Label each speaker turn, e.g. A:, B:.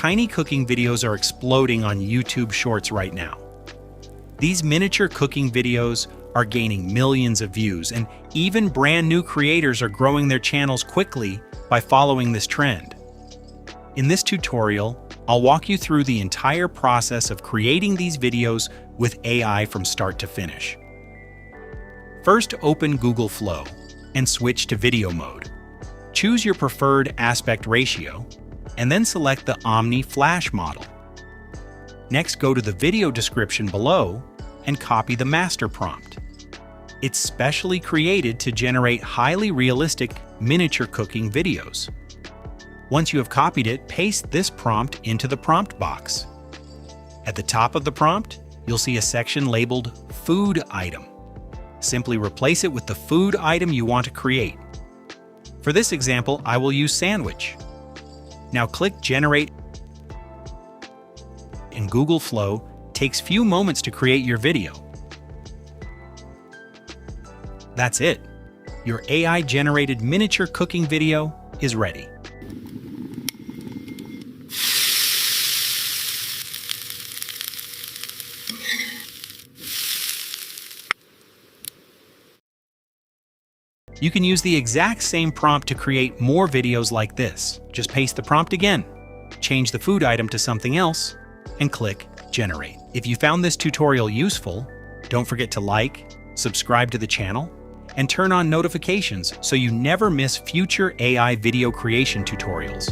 A: tiny cooking videos are exploding on YouTube Shorts right now. These miniature cooking videos are gaining millions of views, and even brand new creators are growing their channels quickly by following this trend. In this tutorial, I'll walk you through the entire process of creating these videos with AI from start to finish. First, open Google Flow and switch to video mode. Choose your preferred aspect ratio, and then select the Omni Flash model. Next, go to the video description below and copy the master prompt. It's specially created to generate highly realistic miniature cooking videos. Once you have copied it, paste this prompt into the prompt box. At the top of the prompt, you'll see a section labeled Food Item. Simply replace it with the food item you want to create. For this example, I will use sandwich. Now click Generate. In Google Flow, takes few moments to create your video. That's it. Your AI-generated miniature cooking video is ready. You can use the exact same prompt to create more videos like this. Just paste the prompt again, change the food item to something else, and click Generate. If you found this tutorial useful, don't forget to like, subscribe to the channel, and turn on notifications so you never miss future AI video creation tutorials.